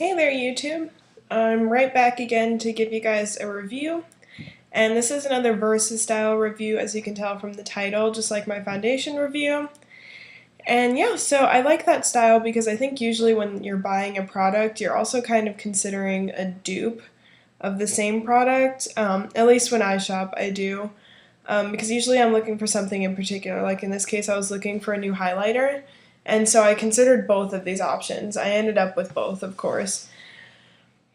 Hey there YouTube, I'm right back again to give you guys a review, and this is another Versus style review, as you can tell from the title, just like my foundation review. And yeah, so I like that style because I think usually when you're buying a product, you're also kind of considering a dupe of the same product. At least when I shop, I do. Because usually I'm looking for something in particular. Like in this case, I was looking for a new highlighter, and so I considered both of these options. I ended up with both, of course.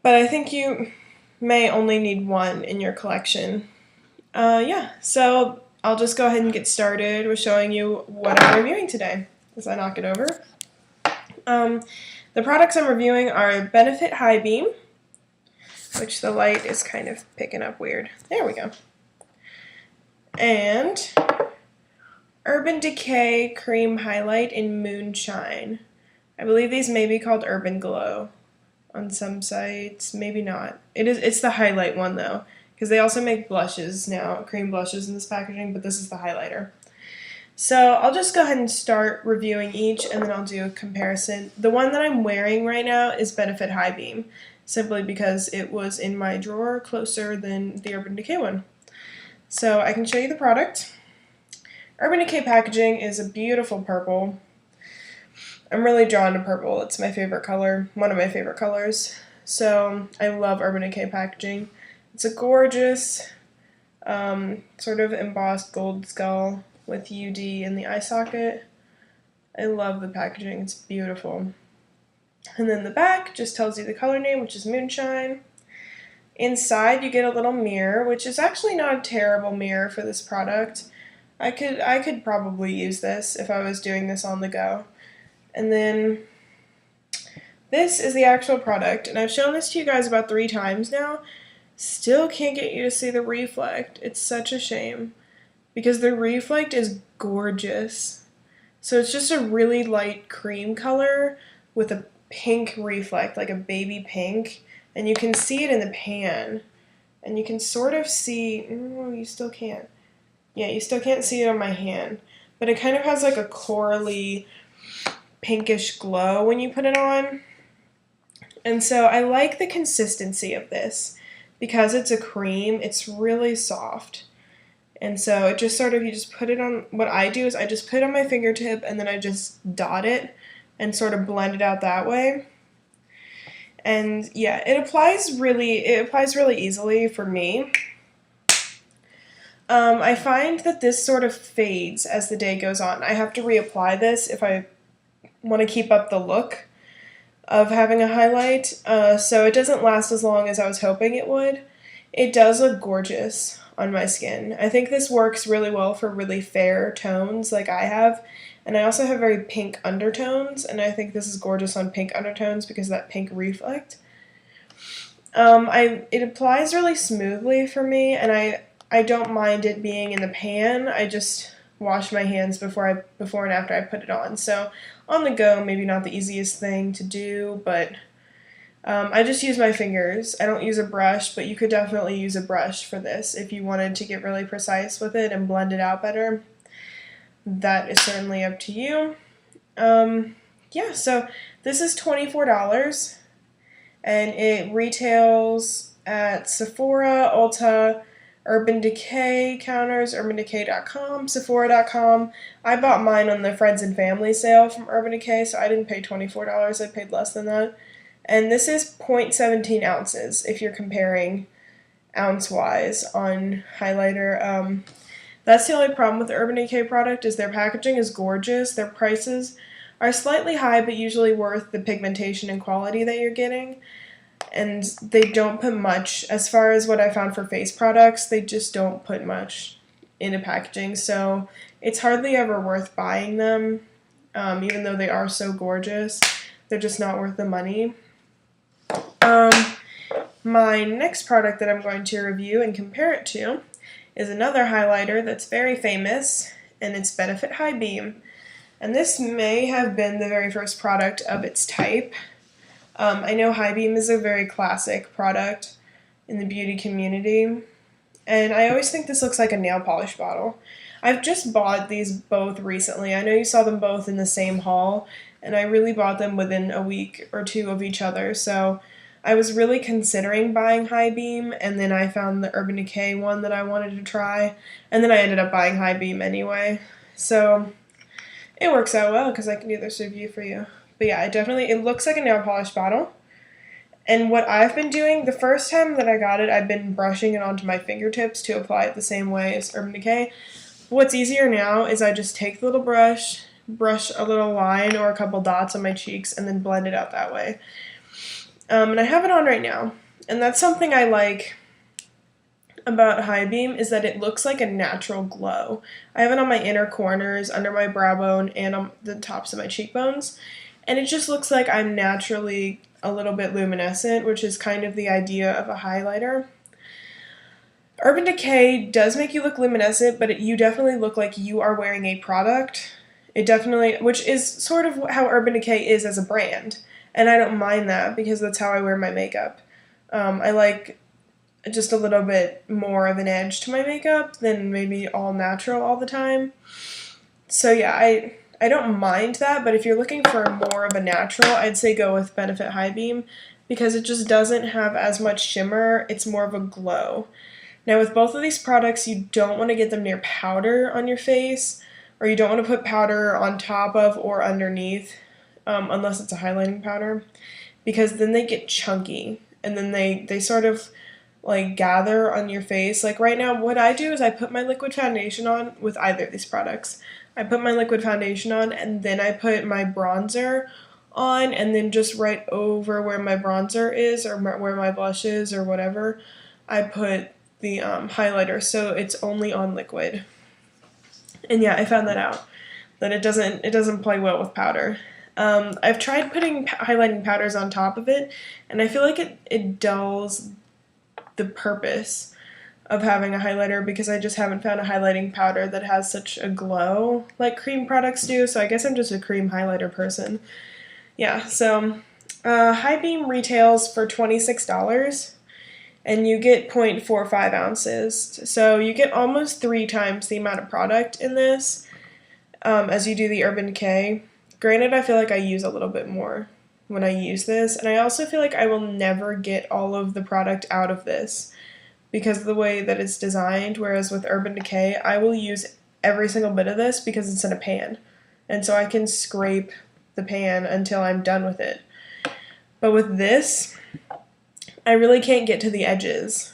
But I think you may only need one in your collection. Yeah, so I'll just go ahead and get started with showing you what I'm reviewing today, as I knock it over. The products I'm reviewing are Benefit High Beam, which the light is kind of picking up weird. There we go. And Urban Decay Cream Highlight in Moonshine. I believe these may be called Urban Glow on some sites, maybe not. It's the highlight one though, because they also make blushes now, cream blushes in this packaging, but this is the highlighter. So I'll just go ahead and start reviewing each, and then I'll do a comparison. The one that I'm wearing right now is Benefit High Beam, simply because it was in my drawer closer than the Urban Decay one. So I can show you the product. Urban Decay packaging is a beautiful purple. I'm really drawn to purple. It's my favorite color, one of my favorite colors. So I love Urban Decay packaging. It's a gorgeous sort of embossed gold skull with UD in the eye socket. I love the packaging. It's beautiful. And then the back just tells you the color name, which is Moonshine. Inside you get a little mirror, which is actually not a terrible mirror for this product. I could probably use this if I was doing this on the go. And then this is the actual product, and I've shown this to you guys about 3 times now. Still can't get you to see the reflect. It's such a shame, because the reflect is gorgeous. So it's just a really light cream color with a pink reflect, like a baby pink, and you can see it in the pan, and you can sort of see, you still can't. Yeah, you still can't see it on my hand, but it kind of has like a corally pinkish glow when you put it on. And so I like the consistency of this because it's a cream. It's really soft. And so it just sort of, you just put it on, what I do is I just put it on my fingertip and then I just dot it and sort of blend it out that way. And yeah, it applies really easily for me. I find that this sort of fades as the day goes on. I have to reapply this if I want to keep up the look of having a highlight, so it doesn't last as long as I was hoping it would. It does look gorgeous on my skin. I think this works really well for really fair tones like I have, and I also have very pink undertones, and I think this is gorgeous on pink undertones because of that pink reflect. It applies really smoothly for me, and I don't mind it being in the pan. I just wash my hands before and after I put it on. So on the go, maybe not the easiest thing to do, but I just use my fingers. I don't use a brush, but you could definitely use a brush for this if you wanted to get really precise with it and blend it out better. That is certainly up to you. Yeah, so this is $24, and it retails at Sephora, Ulta, Urban Decay counters, urbandecay.com, Sephora.com. I bought mine on the Friends and Family sale from Urban Decay, so I didn't pay $24. I paid less than that. And this is 0.17 ounces if you're comparing ounce-wise on highlighter. That's the only problem with the Urban Decay product is their packaging is gorgeous. Their prices are slightly high, but usually worth the pigmentation and quality that you're getting. And they don't put much, as far as what I found for face products, they just don't put much into packaging, so it's hardly ever worth buying them, even though they are so gorgeous. They're just not worth the money. My next product that I'm going to review and compare it to is another highlighter that's very famous, and it's Benefit High Beam. And this may have been the very first product of its type. I know High Beam is a very classic product in the beauty community, and I always think this looks like a nail polish bottle. I've just bought these both recently. I know you saw them both in the same haul, and I really bought them within a week or two of each other. So I was really considering buying High Beam, and then I found the Urban Decay one that I wanted to try, and then I ended up buying High Beam anyway. So it works out well because I can do this review for you. But yeah, it looks like a nail polish bottle. And what I've been doing, the first time that I got it, I've been brushing it onto my fingertips to apply it the same way as Urban Decay. What's easier now is I just take the little brush a little line or a couple dots on my cheeks, and then blend it out that way. And I have it on right now. And that's something I like about High Beam, is that it looks like a natural glow. I have it on my inner corners, under my brow bone, and on the tops of my cheekbones. And it just looks like I'm naturally a little bit luminescent, which is kind of the idea of a highlighter. Urban Decay does make you look luminescent, but you definitely look like you are wearing a product. Which is sort of how Urban Decay is as a brand. And I don't mind that because that's how I wear my makeup. I like just a little bit more of an edge to my makeup than maybe all natural all the time. So yeah, I don't mind that, but if you're looking for more of a natural, I'd say go with Benefit High Beam because it just doesn't have as much shimmer. It's more of a glow. Now with both of these products, you don't want to get them near powder on your face, or you don't want to put powder on top of or underneath, unless it's a highlighting powder, because then they get chunky, and then they sort of like gather on your face. Like right now, what I do is I put my liquid foundation on with either of these products. I put my liquid foundation on, and then I put my bronzer on, and then just right over where my bronzer is, or where my blush is, or whatever, I put the highlighter, so it's only on liquid. And yeah, I found that out, that it doesn't play well with powder. I've tried putting highlighting powders on top of it, and I feel like it dulls the purpose of having a highlighter because I just haven't found a highlighting powder that has such a glow like cream products do, so I guess I'm just a cream highlighter person. Yeah, so High Beam retails for $26, and you get 0.45 ounces, so you get almost 3 times the amount of product in this as you do the Urban Decay. Granted, I feel like I use a little bit more when I use this, and I also feel like I will never get all of the product out of this because of the way that it's designed, whereas with Urban Decay, I will use every single bit of this because it's in a pan, and so I can scrape the pan until I'm done with it. But with this, I really can't get to the edges.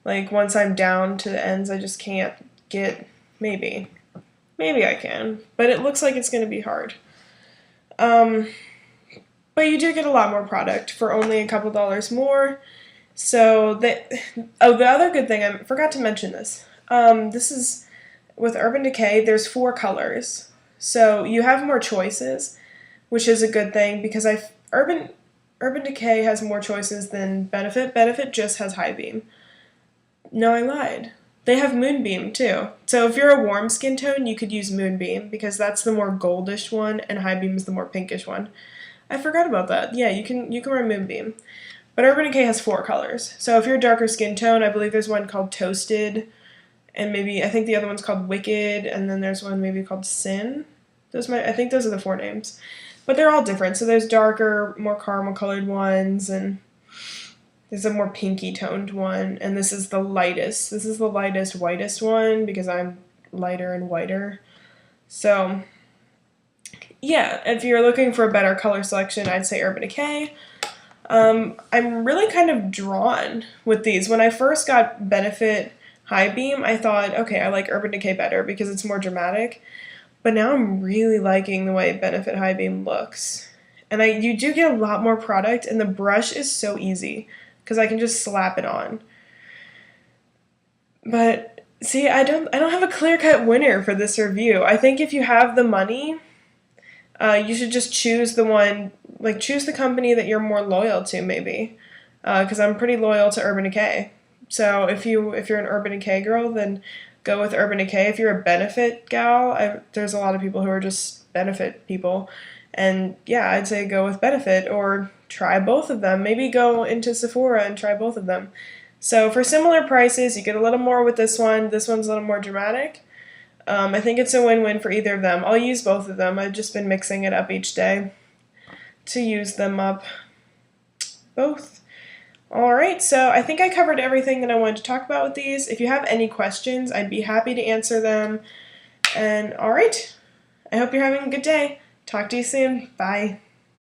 Like, once I'm down to the ends, I just can't get, maybe I can, but it looks like it's going to be hard. But you do get a lot more product for only a couple dollars more. So the other good thing, I forgot to mention this. This is with Urban Decay. There's 4 colors, so you have more choices, which is a good thing because Urban Decay has more choices than Benefit. Benefit just has High Beam. No, I lied. They have Moonbeam too. So if you're a warm skin tone, you could use Moonbeam because that's the more goldish one, and High Beam is the more pinkish one. I forgot about that. Yeah, you can wear Moonbeam. But Urban Decay has 4 colors. So if you're a darker skin tone, I believe there's one called Toasted, and I think the other one's called Wicked, and then there's one maybe called Sin. I think those are the 4 names. But they're all different. So there's darker, more caramel colored ones, and there's a more pinky toned one, and this is the lightest. This is the lightest, whitest one because I'm lighter and whiter. So yeah, if you're looking for a better color selection, I'd say Urban Decay. I'm really kind of drawn with these. When I first got Benefit High Beam, I thought, okay, I like Urban Decay better because it's more dramatic. But now I'm really liking the way Benefit High Beam looks. And you do get a lot more product, and the brush is so easy because I can just slap it on. But see, I don't have a clear-cut winner for this review. I think if you have the money, you should just choose choose the company that you're more loyal to, maybe. Because I'm pretty loyal to Urban Decay. So if you're an Urban Decay girl, then go with Urban Decay. If you're a Benefit gal, there's a lot of people who are just Benefit people. And yeah, I'd say go with Benefit or try both of them. Maybe go into Sephora and try both of them. So for similar prices, you get a little more with this one. This one's a little more dramatic. I think it's a win-win for either of them. I'll use both of them. I've just been mixing it up each day. to use them up both. Alright, so I think I covered everything that I wanted to talk about with these. If you have any questions, I'd be happy to answer them. And alright, I hope you're having a good day. Talk to you soon. Bye.